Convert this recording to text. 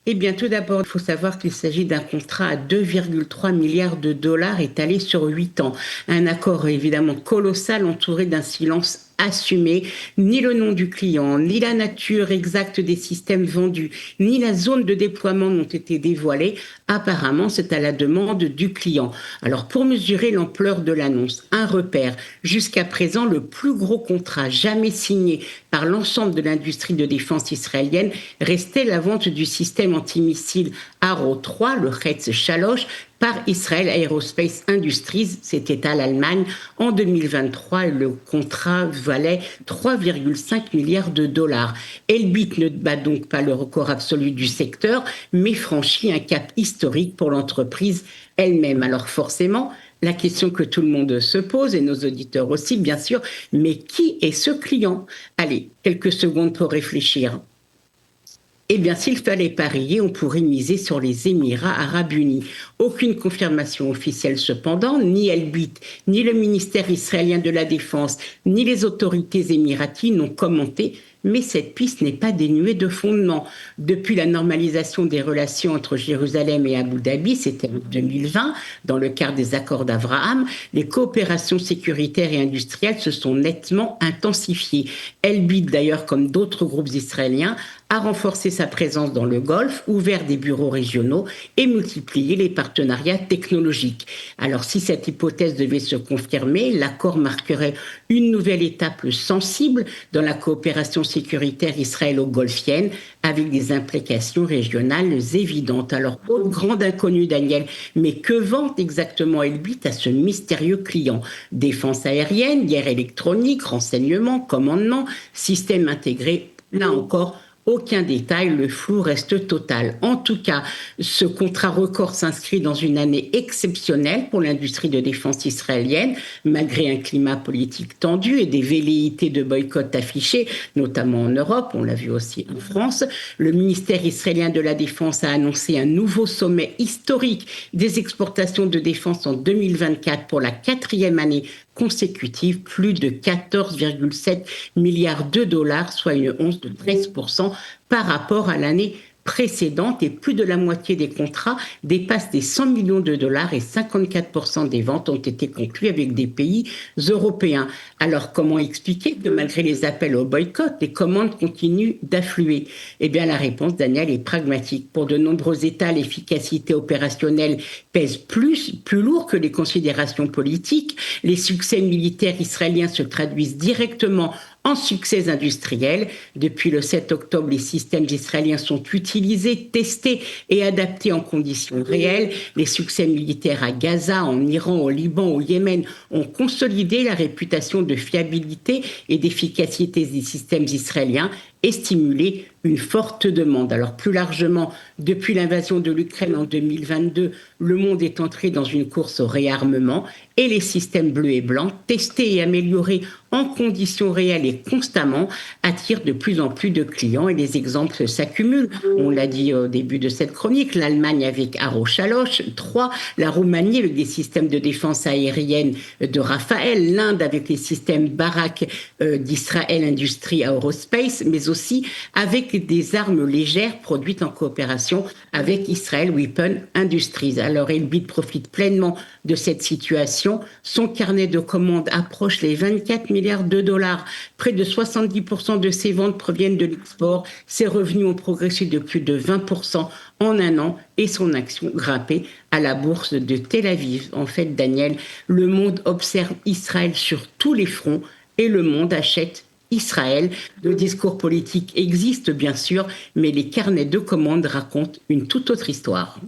Eh bien, tout d'abord, il faut savoir qu'il s'agit d'un contrat à 2,3 milliards de dollars étalé sur 8 ans. Un accord évidemment colossal entouré d'un silence assumé. Ni le nom du client, ni la nature exacte des systèmes vendus, ni la zone de déploiement n'ont été dévoilés. Apparemment, c'est à la demande du client. Alors, pour mesurer l'ampleur de l'annonce, un repère. Jusqu'à présent, le plus gros contrat jamais signé par l'ensemble de l'industrie de défense israélienne restait la vente du système antimissile Arrow 3, le Hetz Shalosh, par Israel Aerospace Industries, c'était à l'Allemagne, en 2023, et le contrat valait 3,5 milliards de dollars. Elbit ne bat donc pas le record absolu du secteur, mais franchit un cap historique pour l'entreprise elle-même. Alors forcément, la question que tout le monde se pose, et nos auditeurs aussi, bien sûr, mais qui est ce client? Allez, quelques secondes pour réfléchir. Eh bien, s'il fallait parier, on pourrait miser sur les Émirats arabes unis. Aucune confirmation officielle cependant, ni Elbit, ni le ministère israélien de la Défense, ni les autorités émiraties n'ont commenté, mais cette piste n'est pas dénuée de fondement. Depuis la normalisation des relations entre Jérusalem et Abu Dhabi, c'était en 2020, dans le cadre des accords d'Abraham, les coopérations sécuritaires et industrielles se sont nettement intensifiées. Elbit, d'ailleurs, comme d'autres groupes israéliens, a renforcé sa présence dans le Golfe, ouvert des bureaux régionaux et multiplié les partenariats technologiques. Alors si cette hypothèse devait se confirmer, l'accord marquerait une nouvelle étape sensible dans la coopération sécuritaire israélo-golfienne avec des implications régionales évidentes. Alors, autre grande inconnue, Daniel, mais que vend exactement Elbit à ce mystérieux client? Défense aérienne, guerre électronique, renseignement, commandement, système intégré, là encore, aucun détail, le flou reste total. En tout cas, ce contrat record s'inscrit dans une année exceptionnelle pour l'industrie de défense israélienne, malgré un climat politique tendu et des velléités de boycott affichées, notamment en Europe, on l'a vu aussi en France. Le ministère israélien de la Défense a annoncé un nouveau sommet historique des exportations de défense en 2024 pour la 4e année consécutive, plus de 14,7 milliards de dollars, soit une hausse de 13% par rapport à l'année précédente, et plus de la moitié des contrats dépassent les 100 millions de dollars et 54% des ventes ont été conclues avec des pays européens. Alors comment expliquer que malgré les appels au boycott, les commandes continuent d'affluer? Eh bien la réponse, Daniel, est pragmatique. Pour de nombreux États, l'efficacité opérationnelle pèse plus lourd que les considérations politiques. Les succès militaires israéliens se traduisent directement en succès industriel. Depuis le 7 octobre, les systèmes israéliens sont utilisés, testés et adaptés en conditions réelles. Les succès militaires à Gaza, en Iran, au Liban, au Yémen ont consolidé la réputation de fiabilité et d'efficacité des systèmes israéliens et stimulé une forte demande. Alors plus largement, depuis l'invasion de l'Ukraine en 2022, le monde est entré dans une course au réarmement et les systèmes bleus et blancs, testés et améliorés en conditions réelles et constamment, attirent de plus en plus de clients et les exemples s'accumulent. On l'a dit au début de cette chronique, l'Allemagne avec Arrow Shalosh 3, la Roumanie avec des systèmes de défense aérienne de Rafael, l'Inde avec les systèmes Barak d'Israël Industries Aerospace, mais aussi avec des armes légères produites en coopération avec Israel Weapon Industries. Alors Elbit profite pleinement de cette situation. Son carnet de commandes approche les 24 milliards de dollars. Près de 70% de ses ventes proviennent de l'export. Ses revenus ont progressé de plus de 20% en un an et son action grimpée à la bourse de Tel Aviv. En fait, Daniel, le monde observe Israël sur tous les fronts et le monde achète Israël. Le discours politique existe bien sûr, mais les carnets de commandes racontent une toute autre histoire.